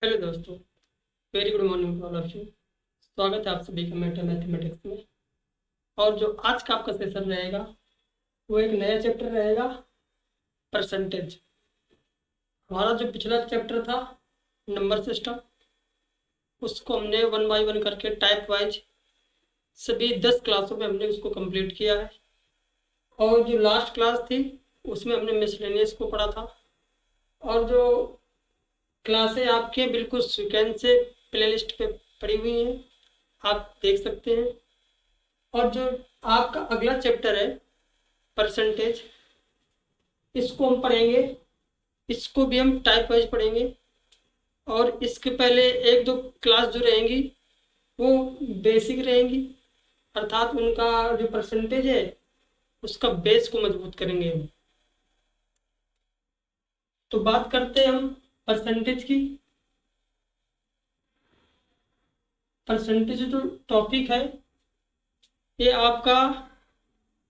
Hello दोस्तों, very good morning to all of you. स्वागत है आप सभी का मेटा मैथमेटिक्स में। और जो आज का आपका सेशन रहेगा वो एक नया चैप्टर रहेगा, परसेंटेज। हमारा जो पिछला चैप्टर था नंबर सिस्टम, उसको हमने वन बाय वन करके टाइप वाइज सभी 10 क्लासों में हमने उसको कंप्लीट किया है। और जो लास्ट क्लास थी उसमें हमने मिसलेनियस को पढ़ा था। और जो क्लासें आपके बिल्कुल सीक्वेंस से प्लेलिस्ट पे पड़ी हुई हैं, आप देख सकते हैं। और जो आपका अगला चैप्टर है परसेंटेज, इसको हम पढ़ेंगे। इसको भी हम टाइप वाइज पढ़ेंगे। और इसके पहले एक दो क्लास जो रहेंगी वो बेसिक रहेंगी, अर्थात उनका जो परसेंटेज है उसका बेस को मजबूत करेंगे हम। तो बात करते हैं हम परसेंटेज की। परसेंटेज जो टॉपिक है ये आपका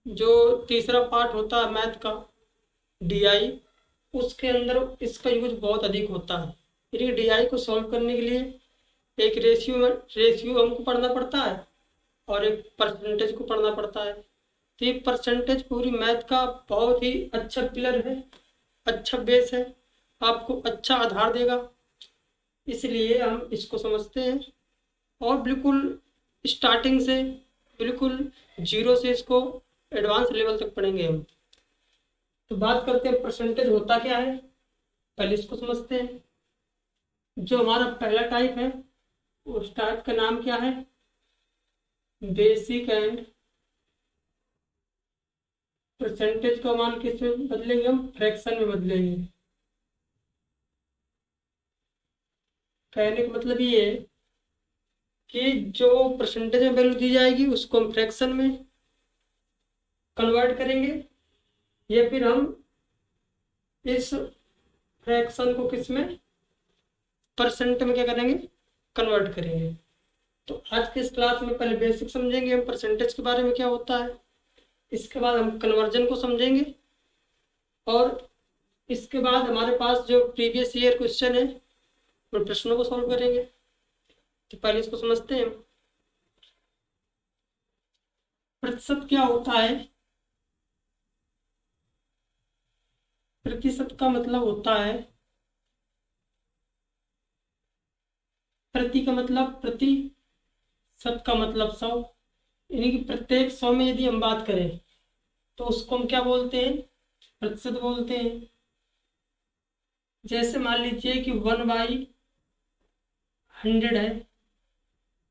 जो तीसरा पार्ट होता है मैथ का, डीआई, उसके अंदर इसका यूज बहुत अधिक होता है। यानी डीआई को सॉल्व करने के लिए एक रेशियो हमको पढ़ना पड़ता है और एक परसेंटेज को पढ़ना पड़ता है। तो ये परसेंटेज पूरी मैथ का बहुत ही अच्छा पिलर है, अच्छा बेस है, आपको अच्छा आधार देगा। इसलिए हम इसको समझते हैं और बिल्कुल स्टार्टिंग से, बिल्कुल जीरो से इसको एडवांस लेवल तक पढ़ेंगे हम। तो बात करते हैं परसेंटेज होता क्या है, पहले इसको समझते हैं। जो हमारा पहला टाइप है उस टाइप का नाम क्या है, बेसिक एंड। परसेंटेज का मान किस में बदलेंगे हम, फ्रैक्शन में बदलेंगे। कहने का मतलब ये है कि जो परसेंटेज में वैल्यू दी जाएगी उसको हम फ्रैक्शन में कन्वर्ट करेंगे, या फिर हम इस फ्रैक्शन को किस में, परसेंट में क्या करेंगे, कन्वर्ट करेंगे। तो आज के इस क्लास में पहले बेसिक समझेंगे हम परसेंटेज के बारे में क्या होता है, इसके बाद हम कन्वर्जन को समझेंगे, और इसके बाद हमारे पास जो प्रीवियस ईयर क्वेश्चन है उन प्रश्नों को सॉल्व करेंगे। तो पहले इसको समझते हैं। प्रतिशत क्या होता है, प्रतिशत का मतलब होता है, प्रति का मतलब प्रति, शत का मतलब 100। यानी कि प्रत्येक 100 में यदि हम बात करें तो उसको हम क्या बोलते हैं, प्रतिशत बोलते हैं। जैसे मान लीजिए कि 1/100 है।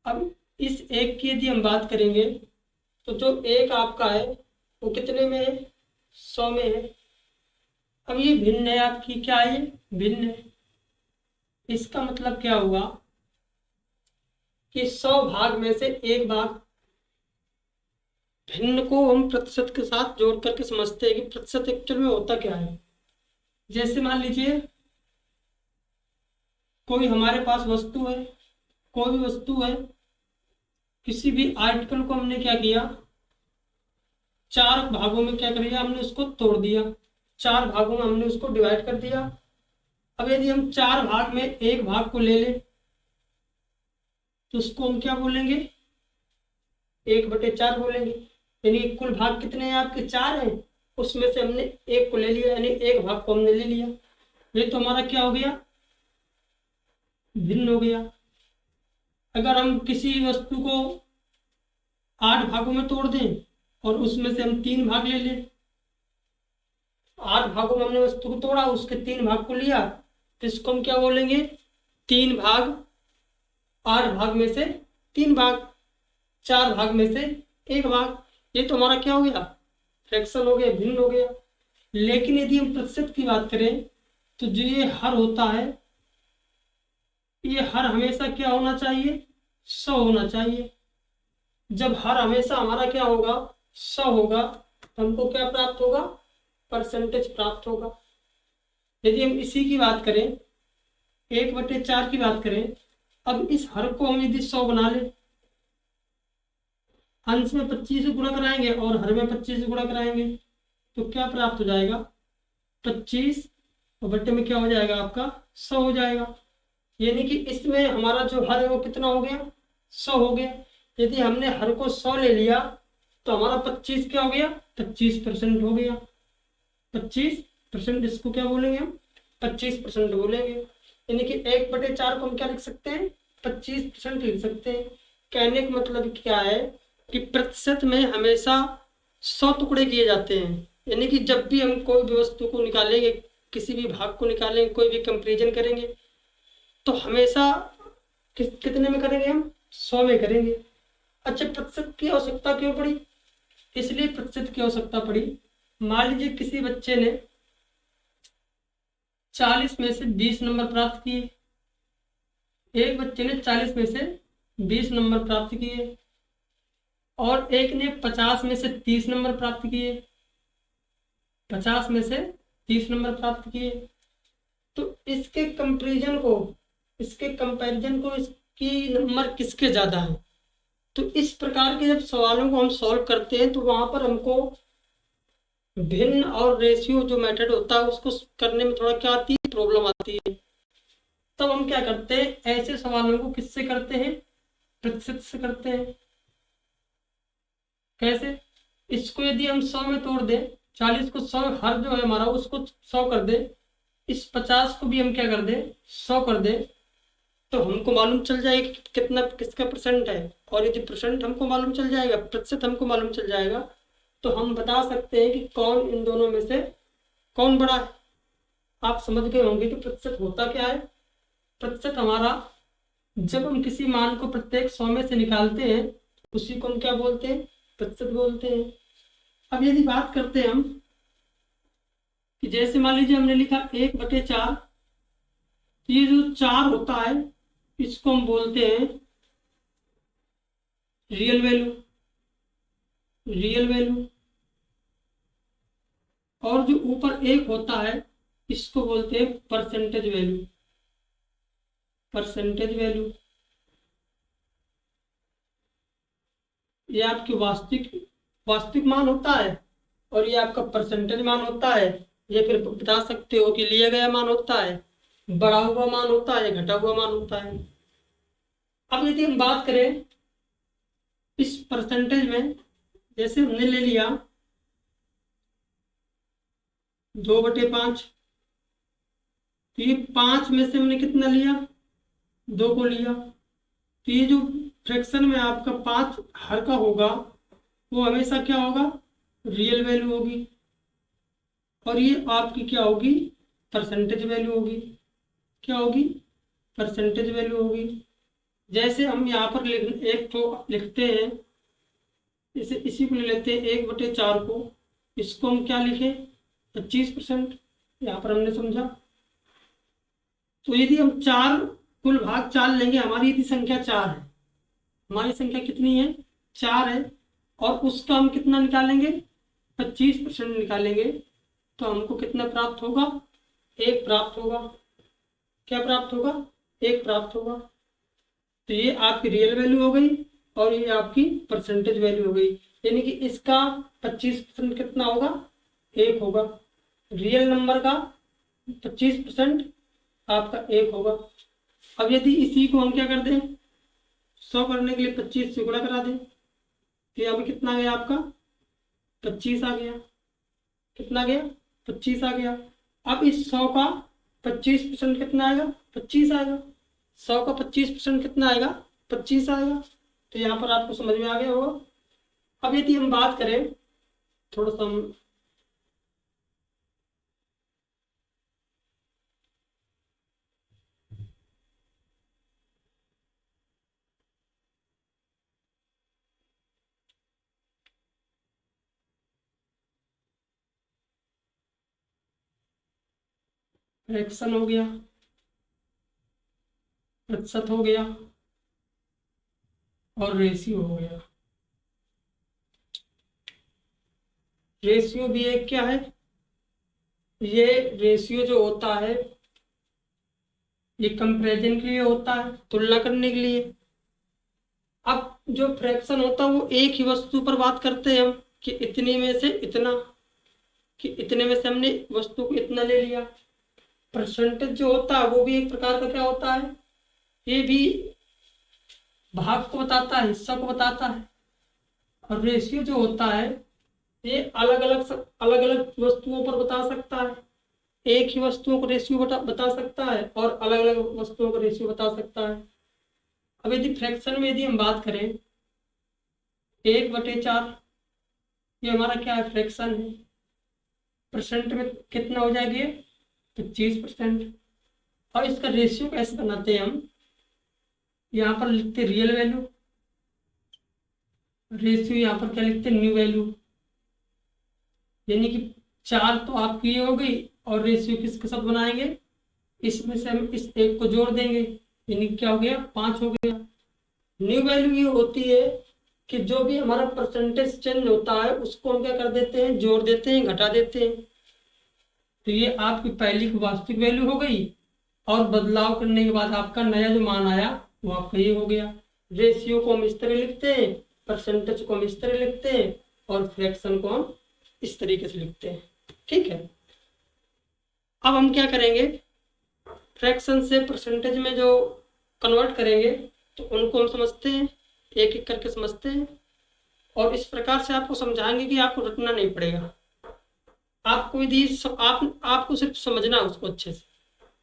अब इस एक की यदि हम बात करेंगे तो जो एक आपका है वो कितने में है, 100 में है। अब ये भिन्न है आपकी, क्या है, भिन्न है। इसका मतलब क्या हुआ कि 100 भाग में से एक भाग। भिन्न को हम प्रतिशत के साथ जोड़ करके समझते हैं कि प्रतिशत एक्चुअल में होता क्या है। जैसे मान लीजिए कोई हमारे पास वस्तु है, कोई भी वस्तु है, किसी भी आर्टिकल को हमने क्या किया, 4 भागों में क्या कर दिया, हमने उसको तोड़ दिया, 4 भागों में हमने उसको डिवाइड कर दिया। अब यदि हम 4 भाग में एक भाग को ले लें तो उसको हम क्या बोलेंगे, 1/4 बोलेंगे। यानी कुल भाग कितने हैं आपके, 4 हैं, उसमें से हमने एक को ले लिया, यानी एक भाग को हमने ले लिया। ये तो हमारा क्या हो गया, भिन्न हो गया। अगर हम किसी वस्तु को 8 भागों में तोड़ दें और उसमें से हम 3 भाग ले लें, 8 भागों में हमने वस्तु को तोड़ा, उसके 3 भाग को लिया, तो इसको हम क्या बोलेंगे, 3 भाग, 8 भाग में से 3 भाग, 4 भाग में से एक भाग। ये तो हमारा क्या हो गया, फ्रैक्शन हो गया, भिन्न हो गया। लेकिन यदि हम प्रतिशत की बात करें तो जो ये हर होता है, ये हर हमेशा क्या होना चाहिए, 100 होना चाहिए। जब हर हमेशा हमारा क्या होगा, 100 होगा, तो हमको क्या प्राप्त होगा, परसेंटेज प्राप्त होगा। यदि हम इसी की बात करें, 1/4 की बात करें, अब इस हर को हम यदि 100 बना लें, अंश में 25 से गुणा कराएंगे और हर में 25 से गुणा कराएंगे, तो क्या प्राप्त हो जाएगा, 25, और बट्टे में क्या हो जाएगा आपका, 100 हो जाएगा। यानी कि इसमें हमारा जो हर है वो कितना हो गया, 100 हो गया। यदि हमने हर को 100 ले लिया तो हमारा 25 क्या हो गया, 25% हो गया। 25%, इसको क्या बोलेंगे हम, 25% बोलेंगे। यानी कि 1/4 को हम क्या लिख सकते हैं, 25% लिख सकते हैं। कहने का मतलब क्या है कि प्रतिशत में हमेशा 100 टुकड़े किए जाते हैं। यानी कि जब भी हम कोई भी वस्तु को निकालेंगे, किसी भी भाग को निकालेंगे, कोई भी कंपेरिजन करेंगे, तो हमेशा कितने में करेंगे हम, 100 में करेंगे। अच्छा, प्रतिशत की आवश्यकता क्यों पड़ी, इसलिए प्रतिशत की आवश्यकता पड़ी, मान लीजिए किसी बच्चे ने 40 में से 20 नंबर प्राप्त किए, एक बच्चे ने 40 में से 20 नंबर प्राप्त किए, और एक ने 50 में से 30 नंबर प्राप्त किए, 50 में से 30 नंबर प्राप्त किए। तो इसके कंपैरिजन को, इसकी नंबर किसके ज्यादा है। तो इस प्रकार के जब सवालों को हम सॉल्व करते हैं तो वहां पर हमको भिन्न और रेशियो जो मेथड होता है उसको करने में थोड़ा क्या आती है, प्रॉब्लम आती है। तब हम क्या करते हैं, ऐसे सवालों को किससे करते हैं, प्रतिशत से करते हैं। कैसे, इसको यदि हम 100 में तोड़ दें, 40 को 100, हर जो है हमारा उसको 100 कर दे, इस 50 को भी हम क्या कर दें, 100 कर दें, तो हमको मालूम चल जाएगा कि कितना किसका परसेंट है। और यदि परसेंट हमको मालूम चल जाएगा, प्रतिशत हमको मालूम चल जाएगा, तो हम बता सकते हैं कि कौन इन दोनों में से कौन बड़ा है। आप समझ गए होंगे कि प्रतिशत होता क्या है। प्रतिशत हमारा, जब हम किसी मान को प्रत्येक 100 में से निकालते हैं उसी को हम क्या बोलते हैं, प्रतिशत बोलते हैं। अब यदि बात करते हैं हम कि जैसे मान लीजिए हमने लिखा 1/4, ये जो 4 होता है इसको हम बोलते हैं रियल वैल्यू, रियल वैल्यू। और जो ऊपर 1 होता है इसको बोलते हैं परसेंटेज वैल्यू, परसेंटेज वैल्यू। ये आपकी वास्तविक वास्तविक मान होता है और ये आपका परसेंटेज मान होता है। ये फिर बता सकते हो कि लिया गया मान होता है, बढ़ा हुआ मान होता है, घटा हुआ मान होता है। अब यदि हम बात करें इस परसेंटेज में, जैसे हमने ले लिया 2/5, तो ये 5 में से हमने कितना लिया, 2 को लिया। तो ये जो फ्रैक्शन में आपका 5 हर का होगा वो हमेशा क्या होगा, रियल वैल्यू होगी, और ये आपकी क्या होगी, परसेंटेज वैल्यू होगी। क्या होगी, परसेंटेज वैल्यू होगी। जैसे हम यहाँ पर एक तो लिखते हैं, इसे इसी को ले लेते हैं 1/4 को, इसको हम क्या लिखे, 25%। यहाँ पर हमने समझा। तो यदि हम 4 कुल भाग 4 लेंगे, हमारी यदि संख्या 4 है, हमारी संख्या कितनी है, 4 है, और उसका हम कितना निकालेंगे, 25% निकालेंगे, तो हमको कितना प्राप्त होगा, 1 प्राप्त होगा। क्या प्राप्त होगा, 1 प्राप्त होगा। तो ये आपकी रियल वैल्यू हो गई और ये आपकी परसेंटेज वैल्यू हो गई। यानी कि इसका 25% कितना होगा, 1 होगा। रियल नंबर का 25% आपका 1 होगा। अब यदि इसी को हम क्या कर दें, 100 करने के लिए 25 से गुणा करा दें, तो यहाँ पे कितना गया आपका, 25 आ गया। कितना गया, 25 आ गया। अब इस 100 का 25% कितना आएगा, 25 आएगा। 100 का 25% कितना आएगा, 25 आएगा। तो यहाँ पर आपको समझ में आ गया होगा। अब यदि हम बात करें, थोड़ा सा हम फ्रैक्शन हो गया, प्रतिशत हो गया, और रेशियो हो गया। रेशियो भी एक क्या है, ये रेशियो जो होता है ये कंपैरिजन के लिए होता है, तुलना करने के लिए। अब जो फ्रैक्शन होता है वो एक ही वस्तु पर बात करते हैं हम, कि इतने में से इतना, कि इतने में से हमने वस्तु को इतना ले लिया। परसेंटेज जो होता है वो भी एक प्रकार का क्या होता है, ये भी भाग को बताता है, हिस्सा को बताता है। और रेशियो जो होता है ये अलग अलग वस्तुओं पर बता सकता है। एक ही वस्तुओं को रेशियो बता सकता है और अलग अलग वस्तुओं को रेशियो बता सकता है। अब यदि फ्रैक्शन में यदि हम बात करें 1/4, ये हमारा क्या है, फ्रैक्शन है। परसेंट में कितना हो जाएगा ये, 25%। और इसका रेशियो कैसे बनाते हैं हम, यहाँ पर लिखते रियल वैल्यू, रेशियो यहाँ पर क्या लिखते हैं, न्यू वैल्यू। यानी कि 4 तो आपकी ये हो गई और रेशियो किसके साथ बनाएंगे, इसमें से हम इस एक को जोड़ देंगे, यानी क्या हो गया, 5 हो गया। न्यू वैल्यू ये होती है कि जो भी हमारा परसेंटेज चेंज होता है उसको हम क्या कर देते हैं, जोड़ देते हैं, घटा देते हैं। तो ये आपकी पहली की वास्तविक वैल्यू हो गई और बदलाव करने के बाद आपका नया जो मान आया वो आपका ये हो गया। रेशियो को हम इस तरह लिखते हैं, परसेंटेज को हम इस तरह लिखते हैं और फ्रैक्शन को हम इस तरीके से लिखते हैं। ठीक है, अब हम क्या करेंगे, फ्रैक्शन से परसेंटेज में जो कन्वर्ट करेंगे तो उनको हम समझते हैं, एक एक करके समझते हैं। और इस प्रकार से आपको समझाएंगे कि आपको रटना नहीं पड़ेगा, आपको यदि आपको सिर्फ समझना है उसको अच्छे से।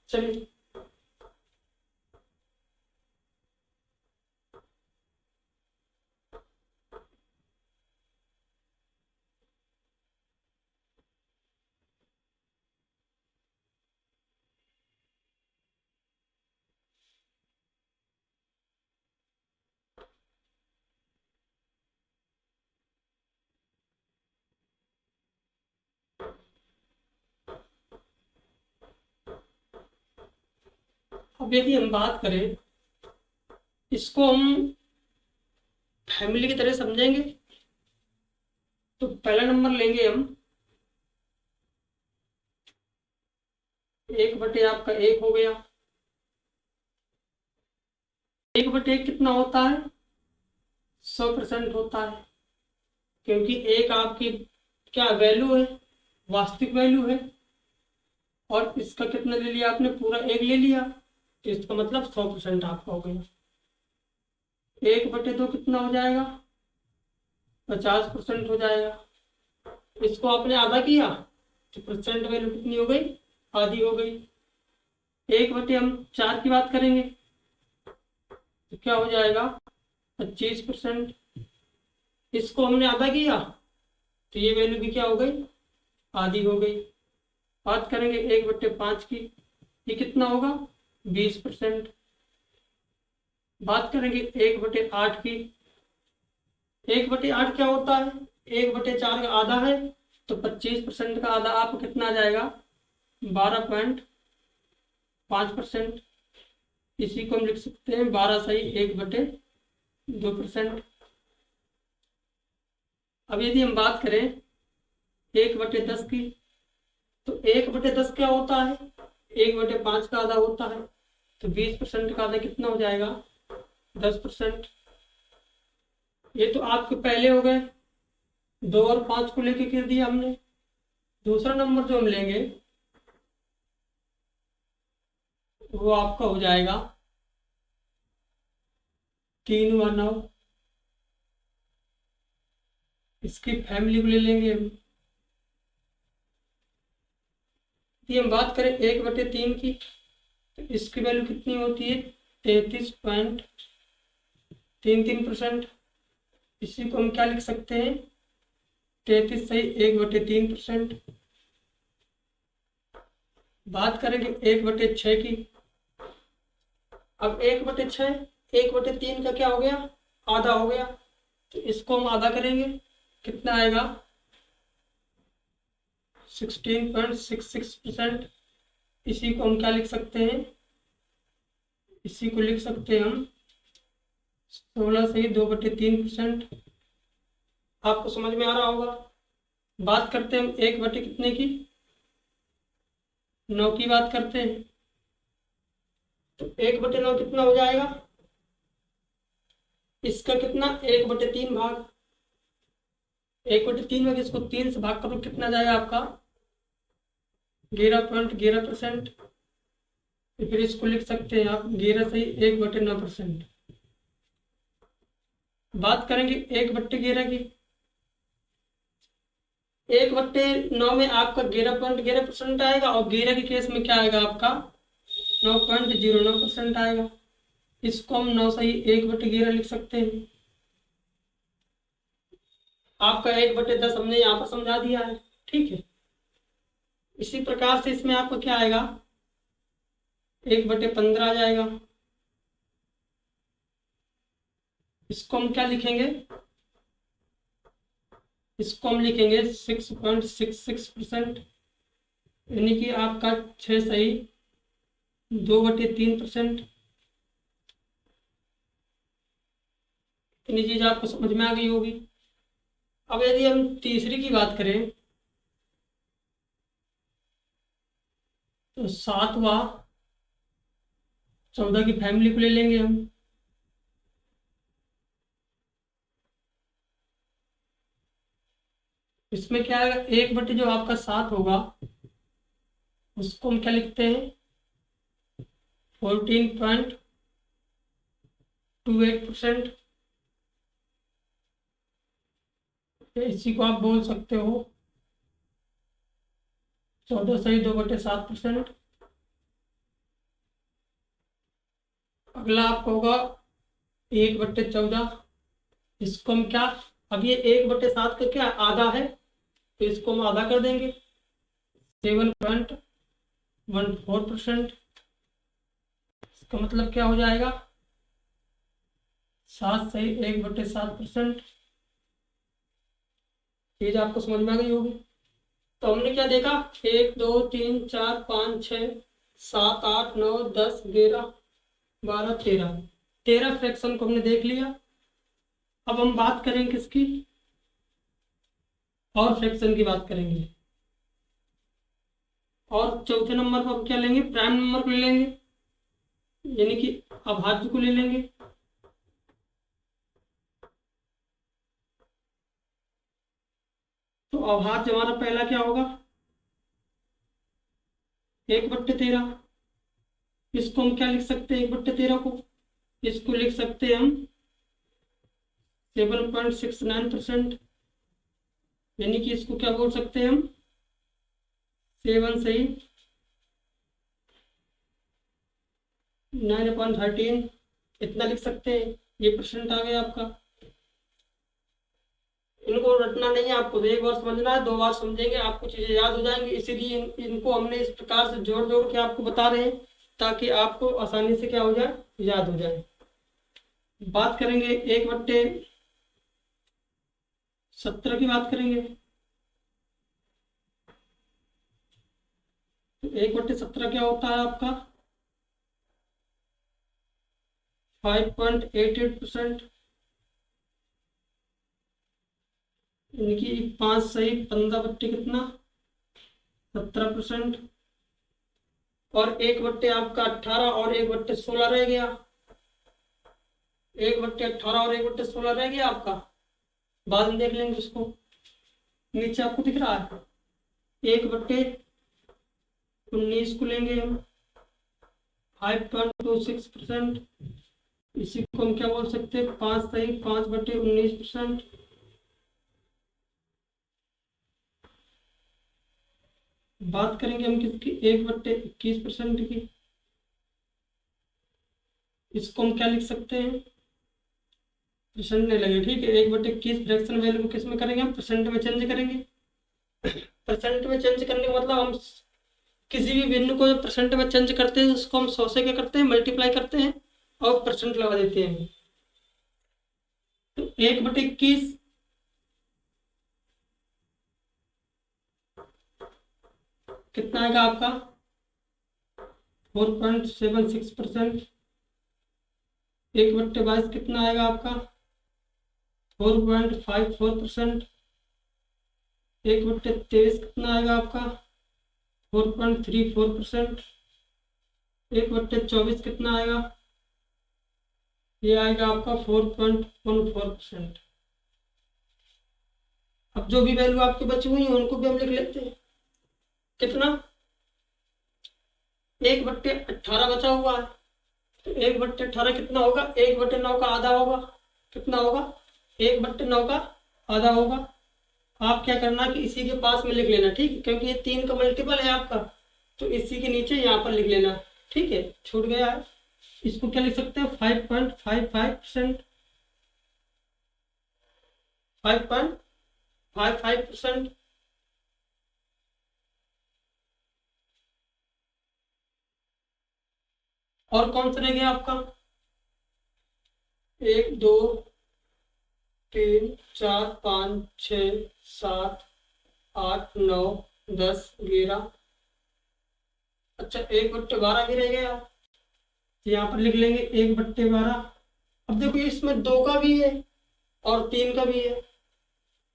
चलिए, अब यदि हम बात करें, इसको हम फैमिली की तरह समझेंगे। तो पहला नंबर लेंगे हम, 1/, आपका 1 हो गया। 1/1 कितना होता है, 100% होता है, क्योंकि एक आपकी क्या वैल्यू है, वास्तविक वैल्यू है। और इसका कितना ले लिया आपने, पूरा 1 ले लिया, तो इसका मतलब 100% आपका हो गया। 1/2 कितना हो जाएगा, 50% हो जाएगा। इसको आपने आधा किया तो परसेंट वैल्यू कितनी हो गई, आधी हो गई। 1/4 की बात करेंगे तो क्या हो जाएगा, 25%। इसको हमने आधा किया तो ये वैल्यू भी क्या हो गई, आधी हो गई। बात करेंगे 1/5 की, ये कितना होगा, 20%। बात करेंगे 1/8 की, 1/8 क्या होता है, 1/4 का आधा है, तो 25% का आधा आपको कितना आ जाएगा, 12.5%। इसी को हम लिख सकते हैं 12 सही 1/2%। अब यदि हम बात करें 1/10 की, तो 1/10 क्या होता है, 1/5 का आधा होता है, तो 20% का आधा कितना हो जाएगा, 10%। ये तो आपके पहले हो गए, 2 और 5 को लेके कर दिया हमने। दूसरा नंबर जो हम लेंगे वो आपका हो जाएगा 3/9। इसकी फैमिली को ले लेंगे हम। यदि हम बात करें 1/3 की, तो इसकी वैल्यू कितनी होती है, 33.33%। इसी को हम क्या लिख सकते हैं, 33 सही 1/3%। बात करेंगे 1/6 की। अब 1/6 1/3 का क्या हो गया, आधा हो गया, तो इसको हम आधा करेंगे, कितना आएगा, 16.66%। इसी को हम क्या लिख सकते हैं, इसी को लिख सकते हैं हम 16 सही 2/3%। आपको समझ में आ रहा होगा। बात करते हैं हम 1/, कितने की, 9 की बात करते हैं। तो 1/9 कितना हो जाएगा, इसका कितना, 1/3 भाग, 1/3 भाग, इसको 3 से भाग करो, कितना जाएगा आपका, 11.11%। तो फिर इसको लिख सकते हैं आप 11 सही 1/9%। बात करेंगे 1/11 की। 1/9 में आपका 11.11% आएगा और 11 के केस में क्या आएगा आपका 9.09% आएगा। इसको हम 9 सही 1/11 लिख सकते हैं। आपका 1/10 हमने यहाँ पर समझा दिया है, ठीक है। इसी प्रकार से इसमें आपका क्या आएगा 1/15 आ जाएगा। इसको हम क्या लिखेंगे, इसको हम लिखेंगे 6.66%, यानी कि आपका 6 सही 2/3%। इतनी चीज आपको समझ में आ गई होगी। अब यदि हम तीसरी की बात करें तो 7 व 14 की फैमिली को ले लेंगे हम। इसमें क्या है 1/, जो आपका 7 होगा उसको हम क्या लिखते हैं 14.28%। इसी को आप बोल सकते हो 14 सही 2/7%। अगला आपको होगा 1/14। इसको हम क्या, अब ये 1/7 का क्या आधा है तो इसको हम आधा कर देंगे 7.14%। इसका मतलब क्या हो जाएगा 7 सही 1/7%। चीज आपको समझ में आ गई होगी। तो हमने क्या देखा 1 2 3 4 5 6 7 8 9 10 11 12 13, 13 फ्रैक्शन को हमने देख लिया। अब हम बात करेंगे किसकी, और फ्रैक्शन की बात करेंगे। और चौथे नंबर पर हम क्या लेंगे प्राइम नंबर को ले लेंगे, यानी कि अभाज्य को ले लेंगे। तो अभाज्य हमारा पहला क्या होगा 1/13। इसको हम क्या लिख सकते हैं 1/13 को, इसको लिख सकते हैं हम 7.69%, यानी कि इसको क्या बोल सकते हैं हम 7 सही 9/13 इतना लिख सकते हैं। ये परसेंट आ गया आपका। इनको रटना नहीं है आपको, एक बार समझना है, 2 बार समझेंगे आपको चीजें याद हो जाएंगी। इसीलिए इनको हमने इस प्रकार से जोड़ जोड़ के आपको बता रहे हैं ताकि आपको आसानी से क्या हो जाए याद हो जाए। बात करेंगे 1/17 की बात करेंगे। 1/17 क्या होता है आपका 5.88%, यानी कि 5 सही 15 कितना 17%। और 1/18 और 1/16 रह गया, 1/18 और 1/16 रह गया आपका, बाद में देख लेंगे उसको। नीचे आपको दिख रहा है 1/19 को लेंगे हम 5.26%। इसी को हम क्या बोल सकते हैं 5 सही 5/19%। बात करेंगे हम किसकी 1/21% की। इसको हम क्या लिख सकते हैं परसेंट नहीं लगे, ठीक है। 1/21 फ्रैक्शन वैल्यू को किस में करेंगे हम परसेंट में चेंज करेंगे। परसेंट में चेंज करने का मतलब हम किसी भी बिंदु को परसेंट में चेंज करते हैं उसको हम 100 से क्या करते हैं मल्टीप्लाई करते हैं और परसेंट लगा देते हैं। तो 1/21 कितना आएगा आपका 4.76%। 1/22 कितना आएगा आपका 4.54%। 1/23 कितना आएगा आपका 4.34%। 1/24 कितना आएगा ये आएगा आपका 4.14%। अब जो भी वैल्यू आपकी बची हुई है उनको भी हम लिख लेते हैं। कितना 1/18 बचा हुआ है, तो 1/18 कितना होगा? 1/9 का आधा होगा। कितना होगा? 1/9 का आधा होगा। आप क्या करना कि इसी के पास में लिख लेना, ठीक है, क्योंकि ये 3 का मल्टीपल है आपका, तो इसी के नीचे यहाँ पर लिख लेना, ठीक है। छूट गया है, इसको क्या लिख सकते हैं? 5.55%। 5.55%। और कौन सा रह गया आपका? 1 2 3 4 5 6 7 8 9 10 11। अच्छा, 1/12 भी रह गया, तो यहाँ पर लिख लेंगे 1/12। अब देखो इसमें 2 का भी है और 3 का भी है,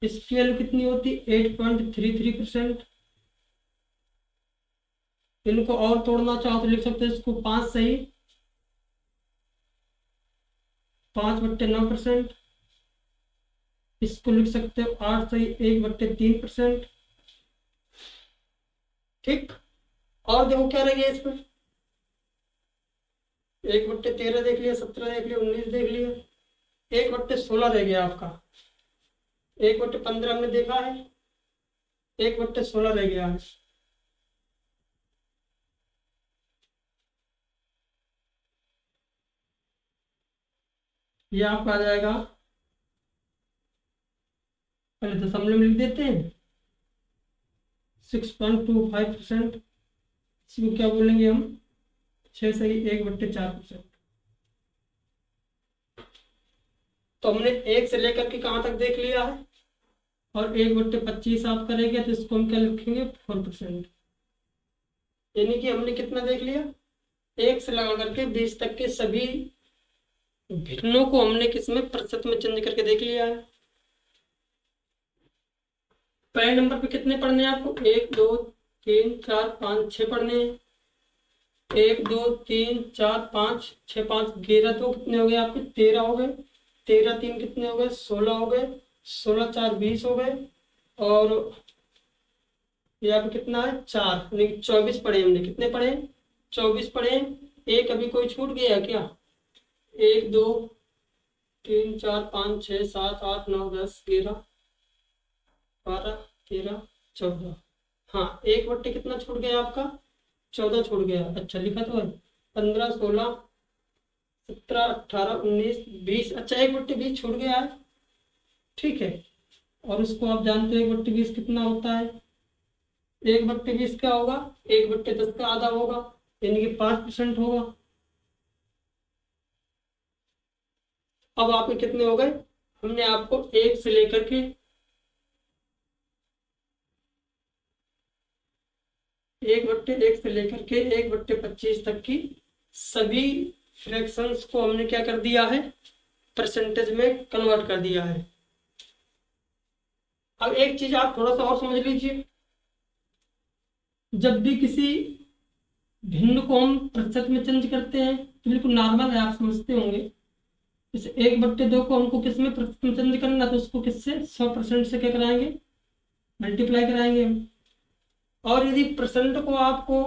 इसकी वैल्यू कितनी होती? 8.33%। इनको और तोड़ना चाहो तो लिख सकते हैं इसको 5 सही, 5/9%। इसको लिख सकते हो 8 सही, 1/3%। ठीक। और देखो क्या रह गया इसमें? 1/13 देख लिया, 17 देख लिया, 19 देख लिया, 1/16 रह गया आपका। 1/15 हमने देखा है, 1/16 रह गया है। ये आपका आ जाएगा, पहले दशमलव में लिख देते हैं, 6.25%। इसको क्या बोलेंगे हम? 6 सही, 1/4%। तो हमने 1 से लेकर के कहाँ तक देख लिया है, और 1/25 आप करेंगे तो इसको हम क्या लिखेंगे? 4%। यानी कि हमने कितना देख लिया? 1 से लगा करके 20 तक के सभी भिन्नों को हमने किसमें? प्रतिशत में चेंज करके देख लिया है। पहले नंबर पे कितने पढ़ने हैं आपको? 1 2 3 4 5 6 पढ़ने हैं। 1 2 3 4 5 6 5 11, तो कितने हो गए आपके? 13 हो गए। 13 3 कितने हो गए? 16 हो गए। 16 4 20 हो गए। और यहाँ पे कितना है? 4, यानी 24 पढ़े हमने। कितने पढ़े? 24 पढ़े। एक अभी कोई छूट गया क्या? 1 2 3 4 5 6 7 8 9 10 11 12 13 14। हाँ, 1/, कितना छूट गया आपका? 14 छूट गया। अच्छा लिखा तो है, 15 16 17 18 19 20। अच्छा, 1/20 छूट गया है, ठीक है। और उसको आप जानते हो 1/20 कितना होता है? 1/20 क्या होगा? 1/10 का आधा होगा, यानी कि 5% होगा। अब आपके कितने हो गए? हमने आपको 1 से लेकर के 1/1 से लेकर के 1/25 तक की सभी फ्रैक्शंस को हमने क्या कर दिया है? परसेंटेज में कन्वर्ट कर दिया है। अब एक चीज आप थोड़ा सा और समझ लीजिए, जब भी किसी भिन्न को हम प्रतिशत में चेंज करते हैं तो बिल्कुल नॉर्मल है, आप समझते होंगे। जैसे 1/2 को हमको किस में प्रतिशत में चेंज करना, तो उसको किससे? 100% से क्या कराएंगे? मल्टीप्लाई कराएंगे हम। और यदि परसेंट को आपको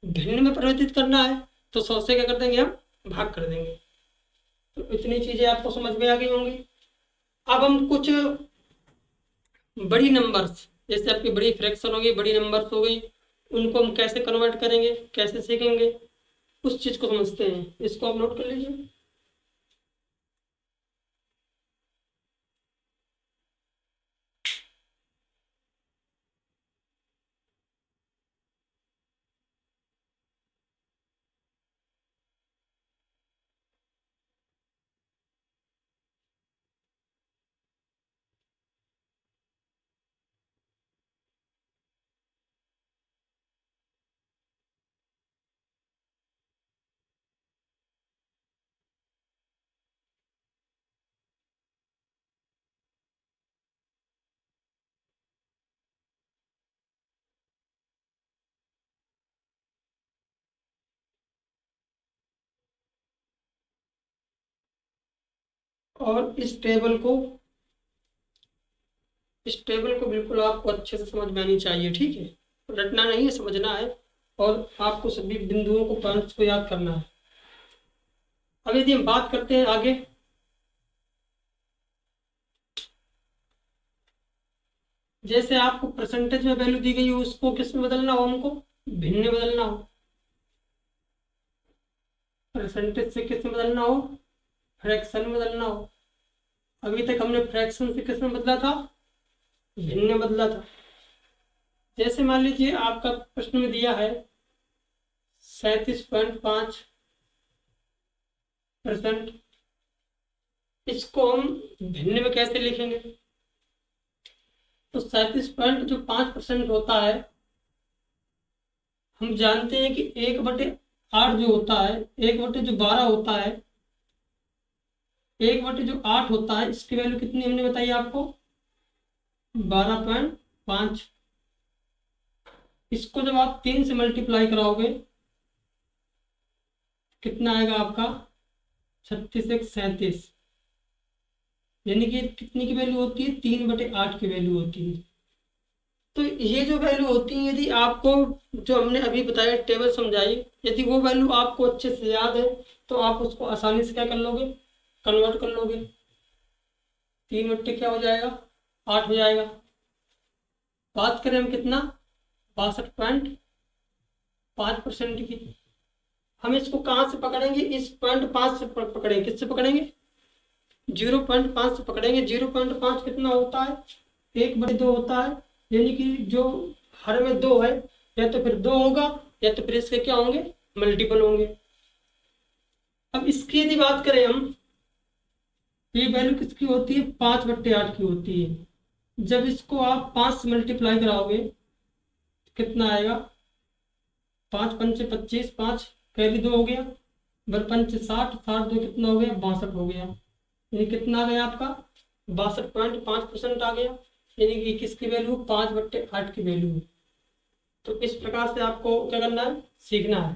भिन्न में परिवर्तित करना है तो 100 से क्या कर देंगे हम? भाग कर देंगे। तो इतनी चीजें आपको समझ में आ गई होंगी। अब हम कुछ बड़ी नंबर्स, जैसे आपकी बड़ी फ्रैक्शन हो गई, बड़ी नंबर्स हो गई, उनको हम कैसे कन्वर्ट करेंगे, कैसे सीखेंगे, उस चीज को समझते हैं। इसको आप नोट कर लीजिए। और इस टेबल को बिल्कुल आपको अच्छे से समझ में आनी चाहिए, ठीक है। रटना नहीं है, समझना है। और आपको सभी बिंदुओं को, पॉइंट्स को याद करना है। अब यदि हम बात करते हैं आगे, जैसे आपको परसेंटेज में वैल्यू दी गई हो, उसको किस में बदलना हो, हमको भिन्न में बदलना हो। परसेंटेज से किस में बदलना हो, फ्रैक्शन में बदलना हो। अभी तक हमने फ्रैक्शन से किस में बदला था, भिन्न में बदला था। जैसे मान लीजिए आपका प्रश्न में दिया है 37.5%, इसको हम भिन्न में कैसे लिखेंगे। तो 37.5% होता है, हम जानते हैं कि 1/8 जो होता है, 1/12 होता है, 1/8 होता है, इसकी वैल्यू कितनी हमने बताई आपको, 12.5। इसको जब आप 3 से मल्टीप्लाई कराओगे कितना आएगा आपका, 36 यानी कि कितनी की वैल्यू होती है, 3/8 की वैल्यू होती है। तो ये जो वैल्यू होती है, यदि आपको जो हमने अभी बताया टेबल समझाई, यदि वो वैल्यू आपको अच्छे से याद है तो आप उसको आसानी से क्या कर लोगे, कन्वर्ट कर लोगे। 3 क्या हो जाएगा, 8 हो जाएगा। बात करें हम कितना, 62.5% की। हम इसको कहाँ से पकड़ेंगे, इस 0.5 से पकड़ेंगे। किससे पकड़ेंगे, 0.5 से पकड़ेंगे। 0.5 कितना होता है, 1/2 होता है, यानी कि जो हर में 2 है, या तो फिर 2 होगा या तो फिर इसके क्या होंगे, मल्टीपल होंगे। अब इसकी यदि बात करें हम, ये वैल्यू किसकी होती है, 5/8 की होती है। जब इसको आप 5 से मल्टीप्लाई कराओगे कितना आएगा, 5 पंचे 25, 5 कैरी 2 हो गया, 5 60, 60 2 कितना हो गया, 62 हो गया। यानी कितना आ गया आपका, 62.5% आ गया, यानी कि किसकी वैल्यू, 5/8 की वैल्यू है। तो इस प्रकार से आपको क्या करना है, सीखना है।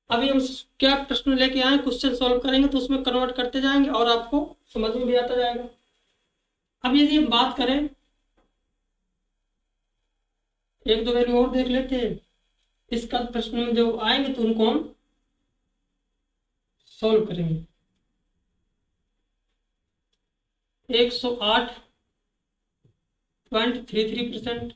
अभी हम क्या प्रश्न लेके आए, क्वेश्चन सॉल्व करेंगे तो उसमें कन्वर्ट करते जाएंगे और आपको समझ में भी आता जाएगा। अब यदि हम बात करें, एक दो वैल्यू और देख लेते हैं, इसका प्रश्न में जो आएंगे तो उनको हम सॉल्व करेंगे। 108.33%।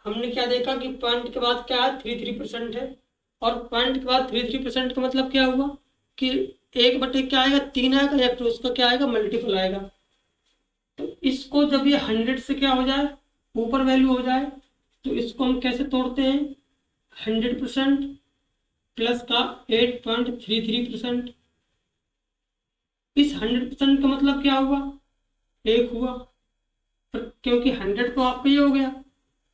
हमने क्या देखा कि पॉइंट के बाद क्या है, 33% है, और पॉइंट के बाद 33% का मतलब क्या हुआ कि 1/, क्या आएगा, 3 आएगा, या फिर उसका क्या आएगा, मल्टीपल आएगा। तो इसको जब ये 100 से क्या हो जाए, ऊपर वैल्यू हो जाए, तो इसको हम कैसे तोड़ते हैं, 100% प्लस का 8.33%। इस 100% का मतलब क्या हुआ, 1 हुआ, क्योंकि 100 तो आपका ये हो गया,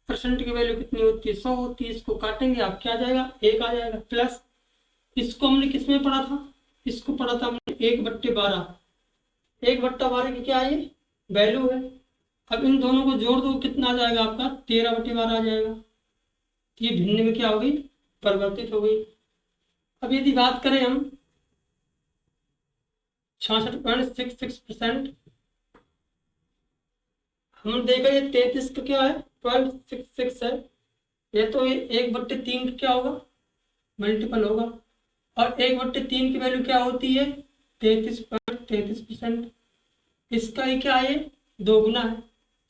परसेंट की वैल्यू कितनी होती है, 100 होती है। इसको काटेंगे आप, क्या आ जाएगा, 1 आ जाएगा। प्लस इसको हमने किस में पढ़ा था, इसको पढ़ा था हमने 1/12। 1/12 की क्या है, वैल्यू है। अब इन दोनों को जोड़ दो, कितना आ जाएगा आपका, 13/12 आ जाएगा। तो ये भिन्न में क्या हो गई, परिवर्तित हो गई। अब यदि बात करें हम 66.66%, हम देखा ये 33 का क्या है, 0.66 है। ये तो ये 1/3 का क्या होगा, मल्टीपल होगा। और 1/3 की वैल्यू क्या होती है, 33.33%। इसका ही क्या है, 2 गुना है,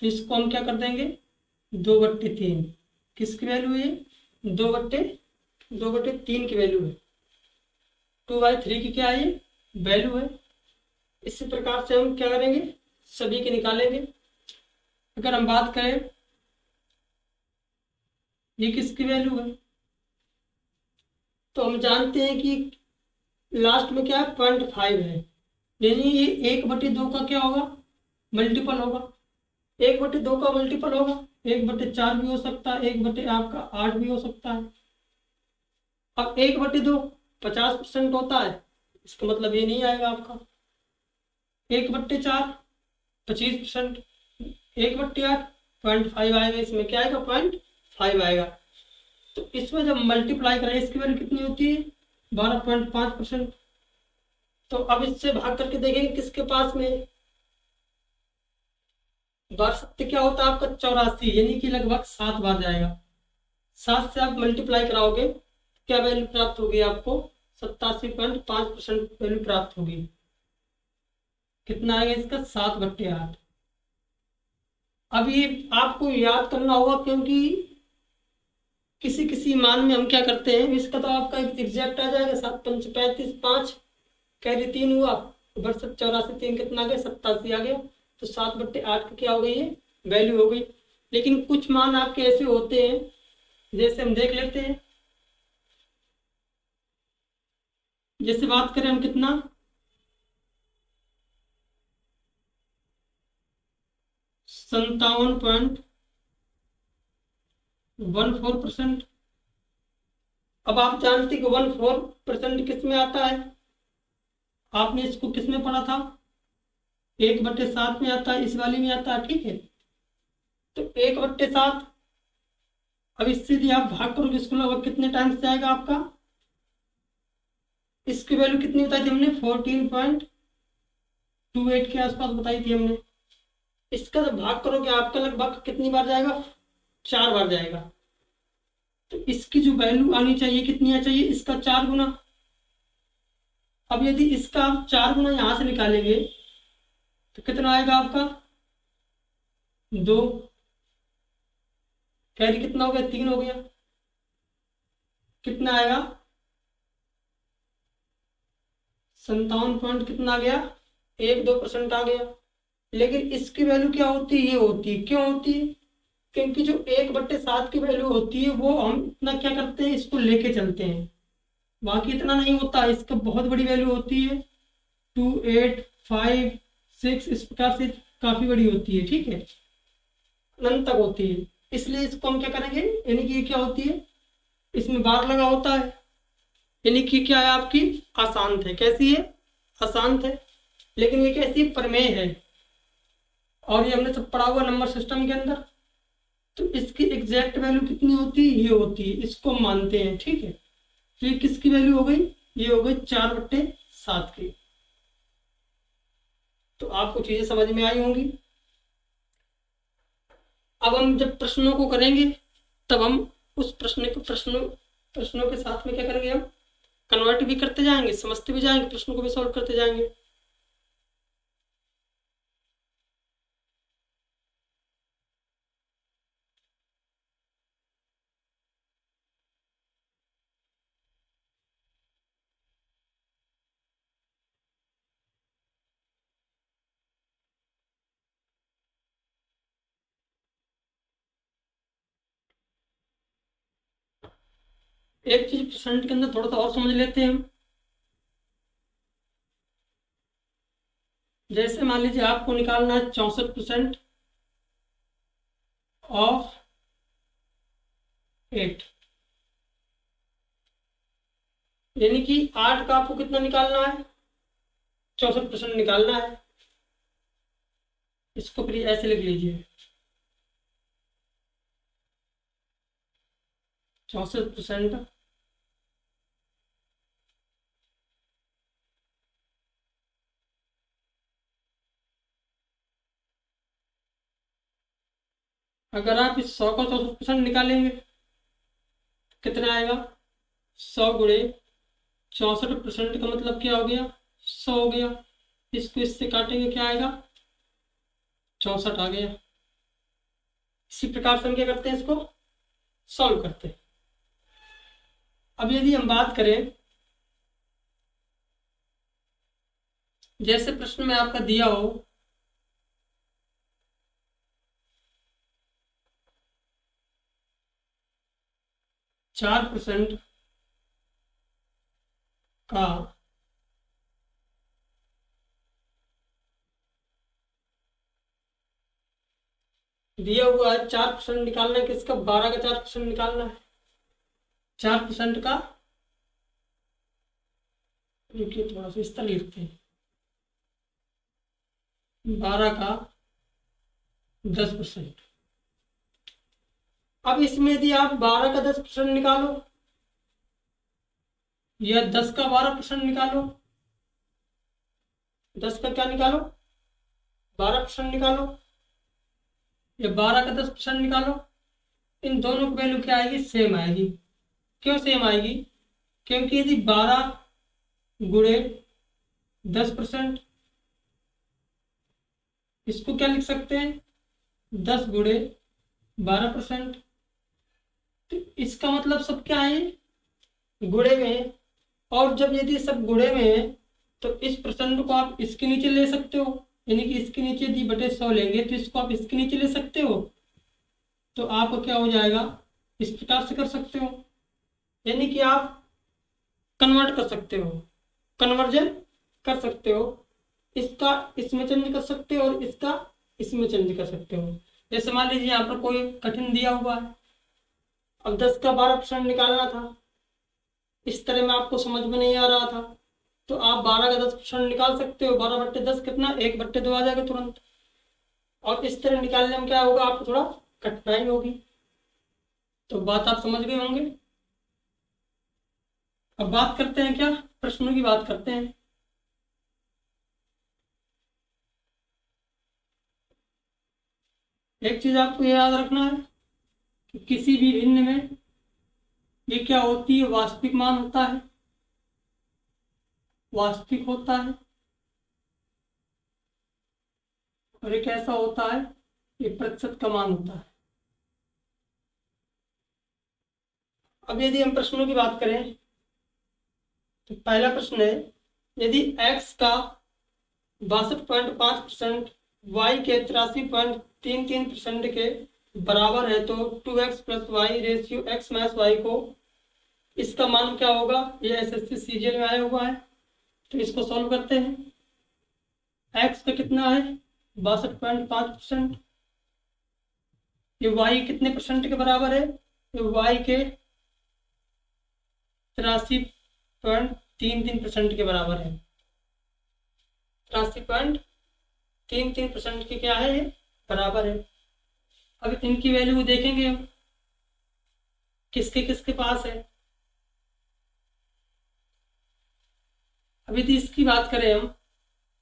तो इसको हम क्या कर देंगे, 2/3। किसकी वैल्यू है, 2/3 की वैल्यू है। 2/3 की क्या है, वैल्यू है। इसी प्रकार से हम क्या करेंगे, सभी के निकालेंगे। अगर हम बात करें, ये किसकी वैल्यू है, तो हम जानते हैं कि लास्ट में क्या है, 0.5 है, यानी ये 1/2 का क्या होगा, मल्टीपल होगा। 1/2 का मल्टीपल होगा, 1/4 भी हो सकता है, 1/8 भी हो सकता है। अब 1/2 50% होता है, इसका मतलब ये नहीं आएगा आपका। 1/4 25%, 1/8 0.5 आएगा, इसमें क्या आएगा, 0.5 आएगा। तो इसमें जब मल्टीप्लाई करें, इसकी वैल्यू कितनी होती है, 12.5%। तो अब इससे भाग करके देखेंगे किसके पास में, बार सत्य क्या होता है आपका 84, यानी कि लगभग 7 बार जाएगा। 7 से आप मल्टीप्लाई कराओगे क्या वैल्यू प्राप्त होगी आपको? 87.5% वैल्यू प्राप्त होगी। कितना आएगा इसका? 7/8। अब ये आपको याद करना होगा, क्योंकि किसी किसी मान में हम क्या करते हैं, इसका तो आपका एग्जैक्ट आ जाएगा। 7×5 = 35, 5 कैरी 3 हुआ, बरसठ 84 3 कितना आ गया? 87 आ गया। तो 7/8 की क्या हो गई? ये वैल्यू हो गई। लेकिन कुछ मान आपके ऐसे होते हैं, जैसे हम देख लेते हैं। जैसे बात करें हम कितना, 57.14%। अब आप जानते कि 14% किस में आता है? आपने इसको किस में पढ़ा था? 1/7 में आता है, इस वाली में आता है, ठीक है। तो 1/7, अब इससे यदि आप भाग करोगे इसको लगभग कितने टाइम्स जाएगा आपका? इसकी वैल्यू कितनी बताई थी हमने? 14.28 के आसपास बताई थी हमने। इसका जब भाग करोगे आपका लगभग कितनी बार जाएगा? 4 बार जाएगा। तो इसकी जो वैल्यू आनी चाहिए कितनी आनी चाहिए? इसका 4 गुना। अब यदि इसका आप 4 गुना यहां से निकालेंगे तो कितना आएगा आपका? 2 कैरी कितना हो गया? 3 हो गया। कितना आएगा? 57 पॉइंट कितना आ गया? 1-2% आ गया। लेकिन इसकी वैल्यू क्या होती है? ये होती है। क्यों होती है? क्योंकि जो 1/7 की वैल्यू होती है वो हम इतना क्या करते हैं, इसको लेके चलते हैं। बाकी इतना नहीं होता, इसका बहुत बड़ी वैल्यू होती है। 2, 8, 5, 6 इस प्रकार से काफी बड़ी होती है, ठीक है, अनंत तक होती है। इसलिए इसको हम क्या करेंगे, यानी कि ये क्या होती है, इसमें बार लगा होता है, यानी कि क्या है आपकी? अशांत है। कैसी है? अशांत है। लेकिन ये कैसी? प्रमेय है। और ये हमने सब पढ़ा हुआ नंबर सिस्टम के अंदर। तो इसकी एग्जैक्ट वैल्यू कितनी होती है? ये होती है। इसको मानते हैं, ठीक है। तो ये किसकी वैल्यू हो गई? ये हो गई 4/7 की। तो आपको चीजें समझ में आई होंगी। अब हम जब प्रश्नों को करेंगे तब हम उस प्रश्नों के साथ में क्या करेंगे, हम कन्वर्ट भी करते जाएंगे, समझते भी जाएंगे, प्रश्नों को भी सॉल्व करते जाएंगे। एक चीज परसेंट के अंदर थोड़ा सा और समझ लेते हैं हम। जैसे मान लीजिए आपको निकालना है 64% ऑफ 8, यानी कि 8 का आपको कितना निकालना है? 64% निकालना है। इसको फिर ऐसे लिख लीजिए, 64%। अगर आप इस 100 का 64% निकालेंगे कितना आएगा? 100 × 64% का मतलब क्या हो गया? 100 हो गया। इसको इससे काटेंगे क्या आएगा? 64 आ गया। इसी प्रकार से हम क्या करते हैं, इसको सॉल्व करते हैं। अब यदि हम बात करें, जैसे प्रश्न में आपका दिया हो 4% का दिया हुआ है, 4% निकालना है किसका? 12 का 4% निकालना है। 4% का, रुकिए थोड़ा सा इस तरह लिखते हैं, 12 का 10%। अब इसमें यदि आप 12 का 10% निकालो या 10 का 12% निकालो, 10 का क्या निकालो? 12% निकालो, ये 12 का 10% निकालो, इन दोनों की वैल्यू क्या आएगी, सेम आएगी। क्यों सेम आएगी, क्योंकि यदि 12 गुणे 10%, इसको क्या लिख सकते हैं, 10 गुणे 12%। तो इसका मतलब सब क्या है, गुणे में है। और जब यदि सब गुणे में है तो इस परसेंट को आप इसके नीचे ले सकते हो, यानी कि इसके नीचे यदि बटे 100 लेंगे तो इसको आप इसके नीचे ले सकते हो। तो आपको क्या हो जाएगा, इस प्रकार से कर सकते हो, यानी कि आप कन्वर्ट कर सकते हो, कन्वर्जन कर सकते हो। इसका इसमें चेंज कर सकते हो और इसका इसमें चेंज कर सकते हो। जैसे मान लीजिए यहाँ पर कोई कठिन दिया हुआ है, अब 10 का 12% निकालना था, इस तरह में आपको समझ में नहीं आ रहा था, तो आप 12 का 10% निकाल सकते हो। 12 बट्टे 10 कितना, 1/2 आ जाएगा तुरंत। और इस तरह निकालने में क्या होगा, आपको थोड़ा कठिनाई होगी। तो बात आप समझ गए होंगे। अब बात करते हैं, क्या प्रश्नों की बात करते हैं। एक चीज आपको याद रखना है कि किसी भी भिन्न में ये क्या होती है, वास्तविक मान होता है, वास्तविक होता है। और एक ऐसा होता है, ये प्रतिशत का मान होता है। अब यदि हम प्रश्नों की बात करें तो पहला प्रश्न है, यदि x का 62.5% y के 83.33% के बराबर है तो 2x plus y ratio x minus y को, इसका मान क्या होगा। ये एसएससी सीजीएल में आया हुआ है, तो इसको सॉल्व करते हैं। x का कितना है, 62.5%। ये y कितने परसेंट के बराबर है, ये y के 83.33% के बराबर है। 83.33% के क्या है, ये बराबर है। अब इनकी वैल्यू देखेंगे हम, किसके किसके पास है। अब यदि इसकी बात करें हम,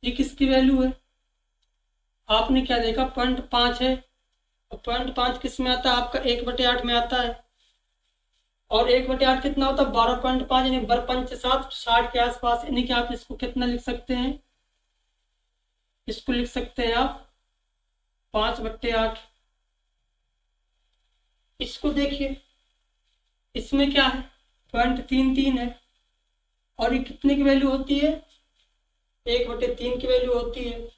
ये किसकी वैल्यू है, आपने क्या देखा, 0.5 है। और 0.5 किस में आता है, आपका 1/8 में आता है। और 1/8 कितना होता है, 12.5, यानी 12×5 = 60 के आसपास। यानी कि आप इसको कितना लिख सकते हैं, इसको लिख सकते हैं आप 5/8। इसको देखिए, इसमें क्या है, 0.33 है। और ये कितने की वैल्यू होती है, 1/3 की वैल्यू होती है।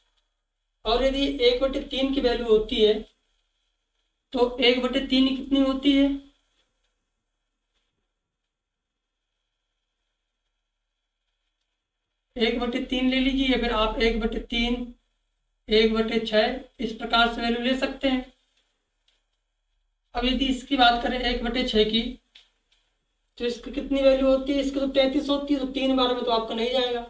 और यदि 1/3 की वैल्यू होती है तो 1/3 कितनी होती है, 1/3 ले लीजिए, या फिर आप 1/3, 1/6 इस प्रकार से वैल्यू ले सकते हैं। अब यदि इसकी बात करें 1/6 की, तो इसकी कितनी वैल्यू होती है, इसकी तो 33 होती है। तो 3 बार में तो आपका नहीं जाएगा,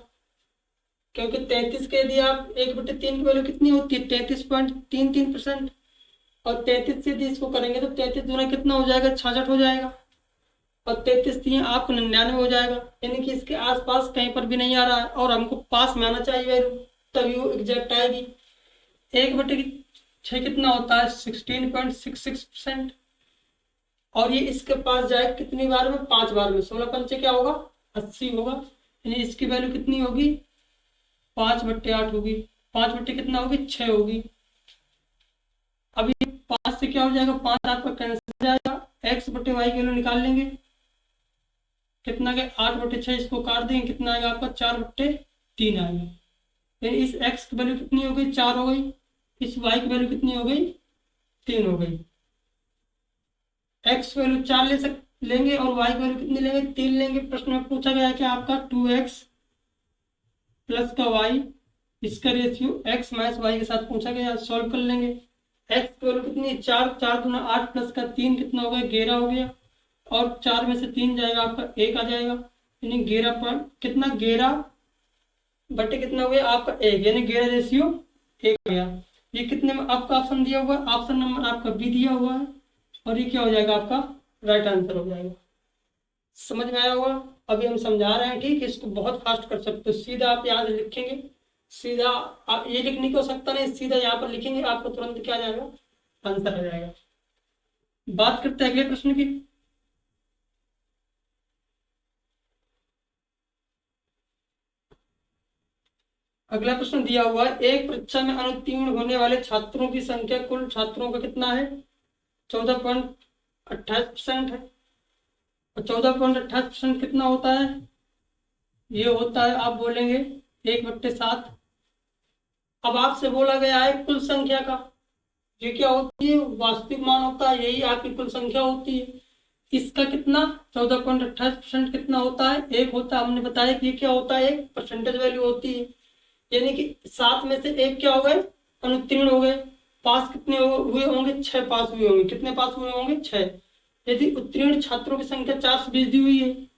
क्योंकि 33 के यदि आप 1/3 की वैल्यू कितनी होती है, 33.33%। और 33 से यदि इसको करेंगे तो 33 दूना कितना हो जाएगा, 66 हो जाएगा। और 33 आपको 99 हो जाएगा, यानी कि इसके आसपास कहीं पर भी नहीं आ रहा है। और हमको पास में आना चाहिए वैल्यू, तभी वो एग्जैक्ट आएगी। 1/6 कितना होता है, 16.66%। और ये इसके पास जाए कितनी बार में, 5 बार में। 16 पंचे क्या होगा, 80 होगा। यानी इसकी वैल्यू कितनी होगी, 5/8 होगी। 5 बट्टे कितना होगी, 6 होगी। अभी 5 से क्या हो जाएगा, 5 आपका कैंसिल हो जाएगा। x/y की वैल्यू निकाल लेंगे, कितना के 8/6, इसको काट देंगे, कितना आएगा आपका, 4/3 आएगा। यानी इस x की वैल्यू कितनी हो गई, 4 हो गई। इस y की वैल्यू कितनी हो गई, 3 हो गई। x वैल्यू 4 लेंगे और y की वैल्यू कितनी लेंगे, 3 लेंगे। प्रश्न में पूछा गया है कि आपका 2x प्लस का y, इसका रेशियो x माइनस y के साथ पूछा गया। सॉल्व कर लेंगे। x की वैल्यू कितनी, 4, 4 दूना 8 प्लस का 3 कितना हो गया, 11 हो गया। और 4 में से 3 जाएगा, आपका 1 आ जाएगा। यानी 11 पर कितना, 11 बटे कितना हो गया आपका 1, यानी 11 रेशियो 1 हो गया। ये कितने में आपका ऑप्शन दिया हुआ है, ऑप्शन नंबर आपका बी दिया हुआ है। और ये क्या हो जाएगा, आपका राइट आंसर हो जाएगा। समझ में आया होगा। अभी हम समझा रहे हैं, ठीक है, इसको बहुत फास्ट कर सकते हो। सीधा आप यहाँ से लिखेंगे, सीधा आप ये लिखने की आवश्यकता नहीं, सीधा यहाँ पर लिखेंगे, आपको तुरंत क्या आ जाएगा, आंसर हो जाएगा। बात करते हैं अगले प्रश्न की। अगला प्रश्न दिया हुआ है, एक परीक्षा में अनुत्तीर्ण होने वाले छात्रों की संख्या कुल छात्रों का कितना है? 14.28% है। और 14.28% कितना होता है? ये होता है, आप बोलेंगे 1/7। अब आपसे बोला गया है कुल संख्या का, ये क्या होती है? वास्तविक मान होता है, यही आपकी कुल संख्या होती है। इसका कितना 14.28% कितना होता है? एक होता है। हमने बताया कि ये क्या होता है? एक परसेंटेज वैल्यू होती है। यानी कि 7 में से एक क्या हो गए? अनुत्तीर्ण हो गए। पास कितने हुए होंगे? 6 पास हुए होंगे। कितने पास हुए होंगे? 6। यदि उत्तीर्ण छात्रों की संख्या 420 दी हुई है,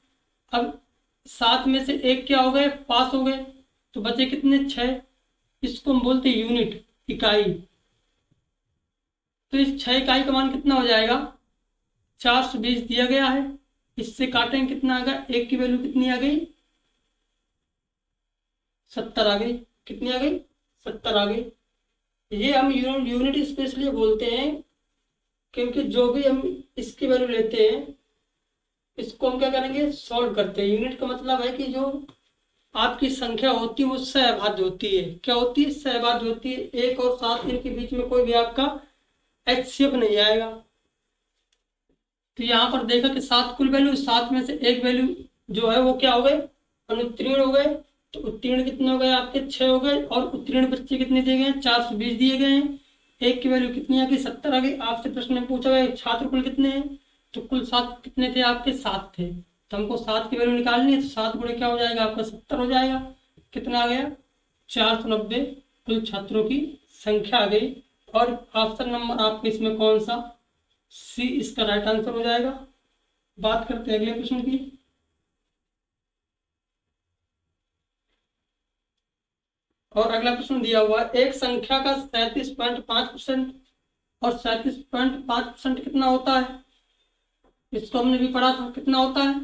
अब 7 में से एक क्या हो गए? पास हो गए। तो बचे कितने? 6। इसको हम बोलते हैं यूनिट, इकाई। तो इस 6 इकाई का मान कितना हो जाएगा? 420 दिया गया है, इससे काटेंगे कितना आ गया? एक की वैल्यू कितनी आ गई? 70 आ गई। कितनी आ गई? 70 आ गई। ये हम यूनिट स्पेशली बोलते हैं क्योंकि जो भी हम इसकी वैल्यू लेते हैं, इसको हम क्या करेंगे? सॉल्व करते हैं। यूनिट का मतलब है कि जो आपकी संख्या होती है वो सहभाज्य होती है। क्या होती है? सहभाज्य होती है। 1 और 7 इनके बीच में कोई भी आपका HCF नहीं आएगा। तो यहाँ पर देखा कि 7 कुल वैल्यू, 7 में से एक वैल्यू जो है वो क्या हो गए? अनुत्तीर्ण हो गए। तो उत्तीर्ण कितने हो गए? आपके 6 हो गए। और उत्तीर्ण बच्चे कितने दिए गए हैं? 420 दिए गए हैं। एक की वैल्यू कितनी आ गई? 70 आ गई। आपसे प्रश्न में पूछा गया छात्र कुल कितने हैं, तो कुल 7 कितने थे? आपके 7 थे। तो हमको 7 की वैल्यू निकालनी है, तो 7 गुणे क्या हो जाएगा? आपका 70 हो जाएगा। कितना आ गया? 490 कुल छात्रों की संख्या आ गई। और ऑप्शन नंबर आपके इसमें कौन सा? सी इसका राइट आंसर हो जाएगा। बात करते हैं अगले प्रश्न की। और अगला प्रश्न दिया हुआ है, एक संख्या का 37.5% और 37.5% कितना होता है? इसको हमने भी पढ़ा था। कितना होता है?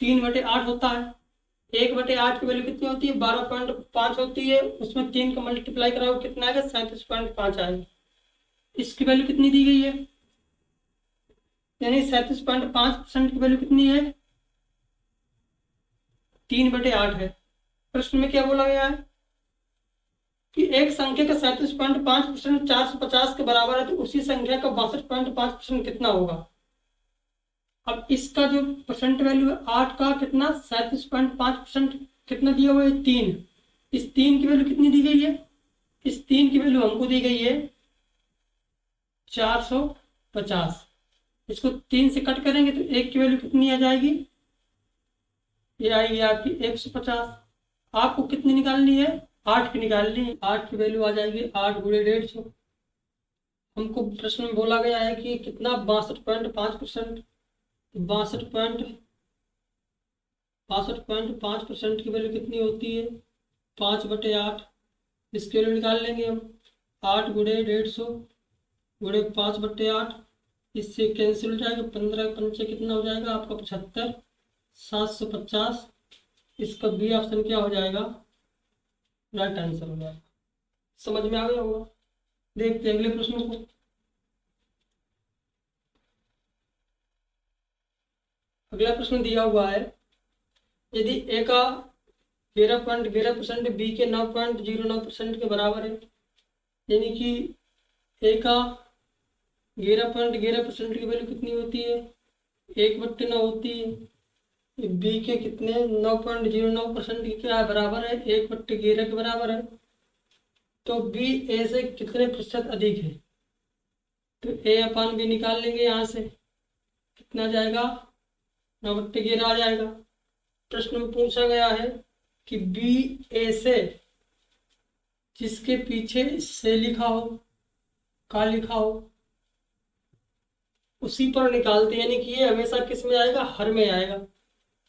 3/8 होता है। 1/8 की वैल्यू कितनी होती है? 12.5 होती है। उसमें 3 का मल्टीप्लाई कराओ, कितना आएगा? 37.5 आएगा। इसकी वैल्यू कितनी दी गई है? यानी 37.5% की वैल्यू कितनी है? 3/8 है। प्रश्न में क्या बोला गया है कि एक संख्या का 37.5% 450 के बराबर है, तो उसी संख्या का 62.5% कितना होगा? अब इसका जो परसेंट वैल्यू है 8 का, कितना? 37.5% कितना दिया हुआ है? 3। इस 3 की वैल्यू कितनी दी गई है? इस 3 की वैल्यू हमको दी गई है 450। इसको 3 से कट करेंगे तो एक की वैल्यू कितनी आ जाएगी? ये आएगी आपकी 150। आपको कितनी निकालनी है? 8 की निकालनी है। 8 की वैल्यू आ जाएगी 8 गुणे 150। हमको प्रश्न में बोला गया है कि कितना? 62.5%। 62.5% की वैल्यू कितनी होती है? 5/8। इसकी वैल्यू निकाल लेंगे हम। 8 गुणे 150 गुणे 5/8। इससे कैंसिल हो जाएगा। 15 पंचे कितना हो जाएगा आपका? 75। 750। इसका बी ऑप्शन क्या हो जाएगा? राइट आंसर हो जाएगा। समझ में आ गया होगा। देखते हैं अगले प्रश्न को। अगला प्रश्न दिया हुआ है, यदि ए का 11.11% बी के 9.09% के बराबर है, यानी कि ए का 11.11% की वैल्यू कितनी होती है? 1/9 होती है। बी के कितने? 9.09% के क्या बराबर है? 1/11 के बराबर है। तो बी ए से कितने प्रतिशत अधिक है? तो ए अपन बी निकाल लेंगे। यहाँ से कितना जाएगा? 9/11 आ जाएगा। प्रश्न में पूछा गया है कि बी ए से जिसके पीछे से लिखा हो, का लिखा हो, उसी पर निकालते हैं। यानी कि ये हमेशा किस में आएगा? हर में आएगा।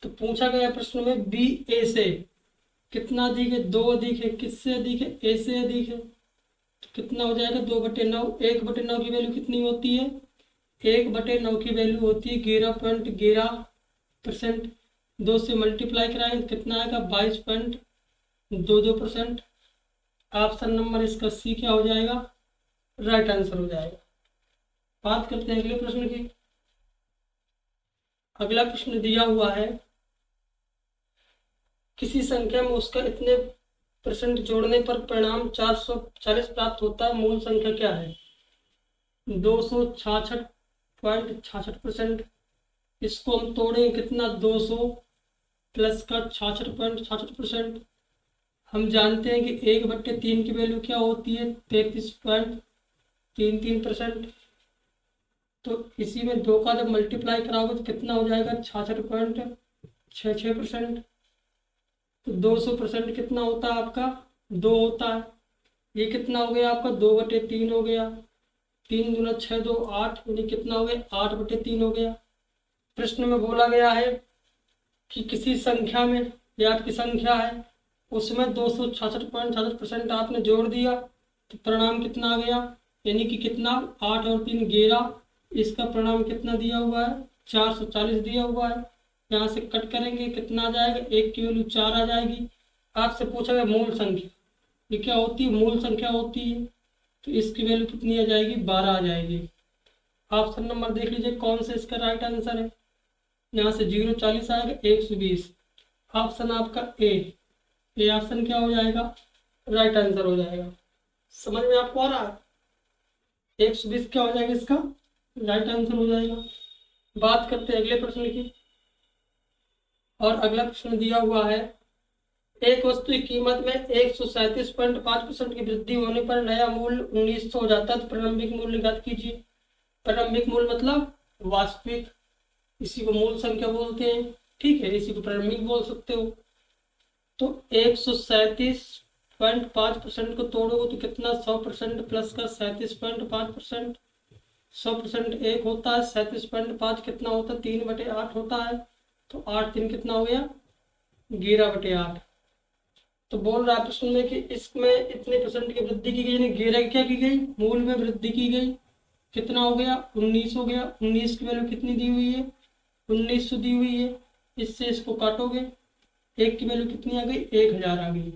तो पूछा गया प्रश्न में बी ए से कितना अधिक है? 2 अधिक है। किससे अधिक है? ए से अधिक है। तो कितना हो जाएगा? 2/9। 1/9 की वैल्यू कितनी होती है? 1/9 की वैल्यू होती है 11.11%। 2 से मल्टीप्लाई कराएंगे कितना आएगा? 22.22%। ऑप्शन नंबर इसका सी क्या हो जाएगा? राइट आंसर हो जाएगा। बात करते हैं अगले प्रश्न की। अगला प्रश्न दिया हुआ है, किसी संख्या में उसका इतने परसेंट जोड़ने पर परिणाम 440 प्राप्त होता है, मूल संख्या क्या है? 266.66%। इसको हम तोड़ेंगे कितना, 200 प्लस का 66.66%। हम जानते हैं कि 1/3 की वैल्यू क्या होती है, 33.33%। तो इसी में 2 का जब मल्टीप्लाई कराओगे तो कितना हो जाएगा, 66.66%। तो 200% कितना होता है आपका, 2 होता है। ये कितना हो गया आपका, 2/3 हो गया। 3 दूना 6, 2 8, यानी कितना हो गया, 8/3 हो गया। प्रश्न में बोला गया है कि किसी संख्या में, ज्ञात की संख्या है, उसमें 266.66% आपने जोड़ दिया तो परिणाम कितना आ गया, यानी कि कितना, 8 और 3 11। इसका परिणाम कितना दिया हुआ है, 440 दिया हुआ है। यहाँ से कट करेंगे कितना आ जाएगा, 1 की वैल्यू 4 आ जाएगी। आपसे पूछा गया मूल संख्या, ये क्या होती है, मूल संख्या होती है। तो इसकी वैल्यू कितनी आ जाएगी, 12 आ जाएगी। ऑप्शन नंबर देख लीजिए कौन सा इसका राइट आंसर है। यहाँ से 0 40 आएगा, 120। ऑप्शन आपका ए, ये ऑप्शन क्या हो जाएगा, राइट आंसर हो जाएगा। समझ में आपको आ रहा है, 120 क्या हो जाएगा, इसका राइट आंसर हो जाएगा। बात करते हैं अगले प्रश्न की। और अगला प्रश्न दिया हुआ है, एक वस्तु की कीमत में 137.5% की वृद्धि होने पर नया मूल्य 1900 हो जाता है, तो प्रारंभिक मूल्य ज्ञात कीजिए। प्रारंभिक मूल्य मतलब वास्तविक, इसी को मूल संख्या बोलते हैं, ठीक है, इसी को प्रारंभिक बोल सकते हो। तो 137.5% को तोड़ोगे तो कितना, 100% प्लस का 37.5%। 100% 1 होता है, 37.5 कितना होता है, 3/8 होता है। तो 8 3 कितना हो गया, 11/8। तो बोल रहा है प्रश्न में कि इसमें इतने परसेंट की वृद्धि की गई, यानी 11 क्या की गई, मूल में वृद्धि की गई। कितना हो गया, 19 हो गया। 19 की वैल्यू कितनी दी हुई है, 1900 दी हुई है। इससे इसको काटोगे, 1 की वैल्यू कितनी आ गई, 1000 आ गई।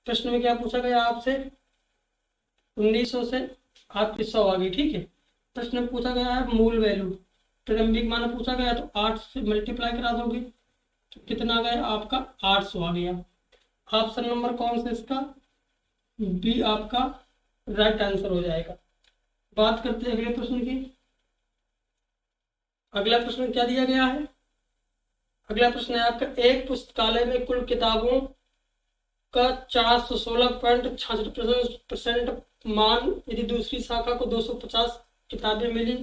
प्रश्न में क्या पूछा गया आपसे, 1900 से आपकी 100 आ गई, ठीक है। प्रश्न में पूछा गया है मूल वैल्यू, प्रारंभिक मान पूछा गया, तो 8 से मल्टीप्लाई करा दोगे तो कितना आ गया आपका, 800 आ गया। ऑप्शन नंबर कौन सा इसका, बी आपका राइट आंसर हो जाएगा। बात करते हैं अगले प्रश्न की। अगला प्रश्न क्या दिया गया है, अगला प्रश्न है आपका, एक पुस्तकालय में कुल किताबों का 416.66% मान, यदि दूसरी शाखा को 250 किताबें मिली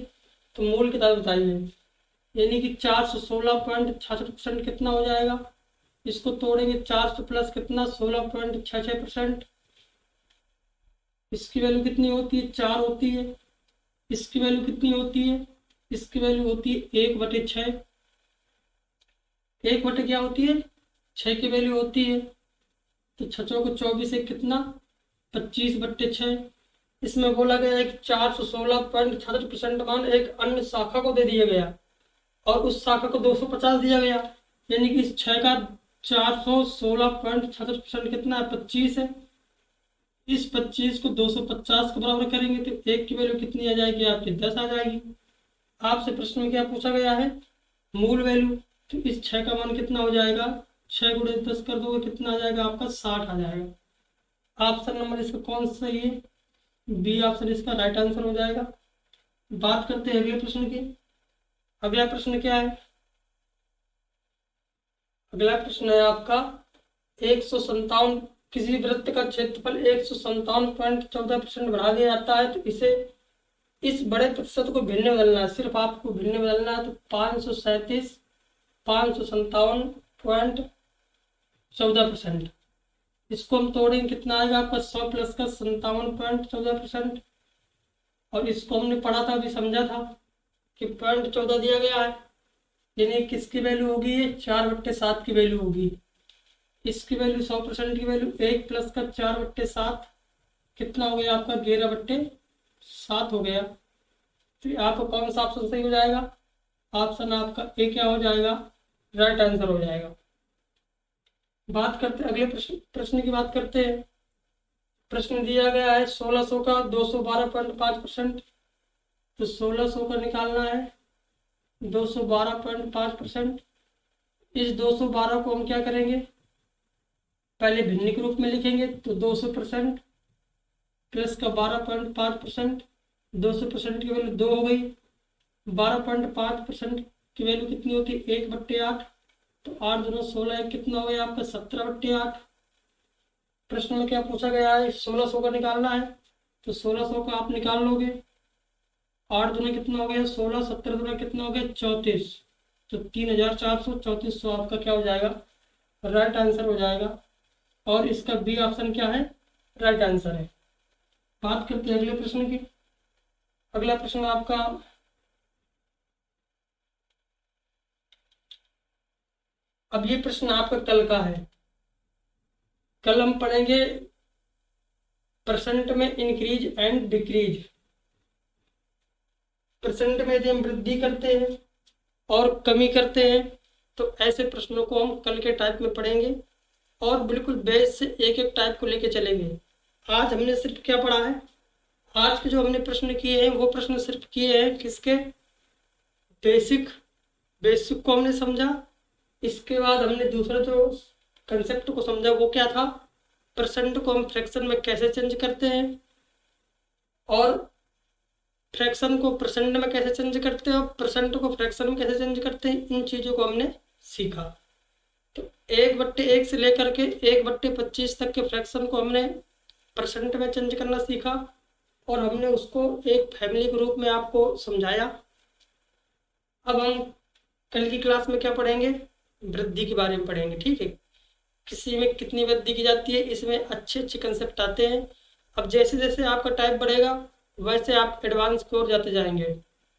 तो मूल किताब बताइए। यानी कि 416.66% कितना हो जाएगा, इसको तोड़ेंगे, 400 प्लस कितना, 16.66%। इसकी वैल्यू कितनी होती है, 4 होती है। इसकी वैल्यू कितनी होती है, इसकी वैल्यू होती है 1/6। 1 बटे क्या होती है, 6 की वैल्यू होती है। तो 6 को 24 है, कितना, 25/6। इसमें बोला गया है कि 416.66% मान एक अन्य शाखा को दे दिया गया और उस शाखा को 250 दिया गया, यानी कि इस 6 का 416.66% कितना है, 25 है। इस 25 को 250 के बराबर करेंगे तो 1 की वैल्यू कितनी आ जाएगी आपकी, 10 आ जाएगी। आपसे प्रश्न में क्या पूछा गया है, मूल वैल्यू। तो इस 6 का मान कितना हो जाएगा, 6 गुणे 10 कर दोगे कितना आ जाएगा आपका, 60 आ जाएगा। ऑप्शन नंबर इसका कौन सा सही है, बी ऑप्शन इसका राइट आंसर हो जाएगा। बात करते हैं अगले प्रश्न की। अगला प्रश्न क्या है, अगला प्रश्न है आपका, 157, किसी वृत्त का क्षेत्रफल 157.14% बढ़ा दिया जाता है, तो इसे, इस बड़े प्रतिशत को भिन्न में बदलना है, सिर्फ आपको भिन्न में बदलना है। तो 537.14%। इसको हम तोड़ेंगे कितना आएगा आपका, 100 प्लस का 57.14%। और इसको हमने पढ़ा था, अभी समझा था कि 0.14 दिया गया है, यानी किसकी वैल्यू होगी, ये 4/7 की वैल्यू होगी। इसकी वैल्यू 100% की वैल्यू 1 प्लस का 4/7 कितना हो गया आपका, 11/7 हो गया। तो आपका कौन सा ऑप्शन सही हो जाएगा, ऑप्शन आपका ए क्या हो जाएगा, राइट आंसर हो जाएगा। बात करते अगले प्रश्न की बात करते हैं। प्रश्न दिया गया है 1600 का 212.5%। तो 1600 का निकालना है 212.5%। इस 212 को हम क्या करेंगे, पहले भिन्न के रूप में लिखेंगे। तो 200% प्लस का 12.5%, 200% की वैल्यू 2 हो गई। 12.5% की वैल्यू कितनी होती है, 1/8। तो 8 दूना 16, एक कितना हो गया आपका 17/8। प्रश्न में क्या पूछा गया है, 1600 का निकालना है। तो 1600 का आप निकाल लोगे। 8 दूना कितना हो गया 16, 17 दूना कितना हो गया 34। तो 3400, 3400 आपका क्या हो जाएगा, राइट आंसर हो जाएगा। और इसका बी ऑप्शन क्या है, राइट आंसर है। बात करते हैं अगले प्रश्न की। अगला प्रश्न आपका अब ये प्रश्न आपका कल का है। कल हम पढ़ेंगे परसेंट में इंक्रीज एंड डिक्रीज। परसेंट में यदि हम वृद्धि करते हैं और कमी करते हैं तो ऐसे प्रश्नों को हम कल के टाइप में पढ़ेंगे और बिल्कुल बेस से एक एक टाइप को लेके चलेंगे। आज हमने सिर्फ क्या पढ़ा है, आज के जो हमने प्रश्न किए हैं वो प्रश्न सिर्फ किए हैं किसके, बेसिक। बेसिक को हमने समझा। इसके बाद हमने दूसरा जो कंसेप्ट को समझा वो क्या था, परसेंट को हम फ्रैक्शन में कैसे चेंज करते हैं और फ्रैक्शन को परसेंट में कैसे चेंज करते हैं और परसेंट को फ्रैक्शन में कैसे चेंज करते हैं, इन चीज़ों को हमने सीखा। तो 1/1 से लेकर के 1/25 तक के फ्रैक्शन को हमने परसेंट में चेंज करना सीखा और हमने उसको एक फैमिली के रूप में आपको समझाया। अब हम कल की क्लास में क्या पढ़ेंगे, वृद्धि के बारे में पढ़ेंगे। ठीक है, किसी में कितनी वृद्धि की जाती है, इसमें अच्छे अच्छे कंसेप्ट आते हैं। अब जैसे जैसे आपका टाइप बढ़ेगा वैसे आप एडवांस की ओर जाते जाएंगे।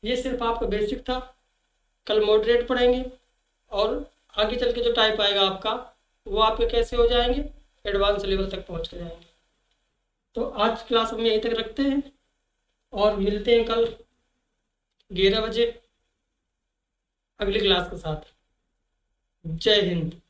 ये सिर्फ आपका बेसिक था। कल मॉडरेट पढ़ेंगे और आगे चल के जो टाइप आएगा आपका वो आपके कैसे हो जाएंगे, एडवांस लेवल तक पहुंच के जाएंगे। तो आज क्लास हम यहीं तक रखते हैं और मिलते हैं कल 11 बजे अगली क्लास के साथ। जय हिंद।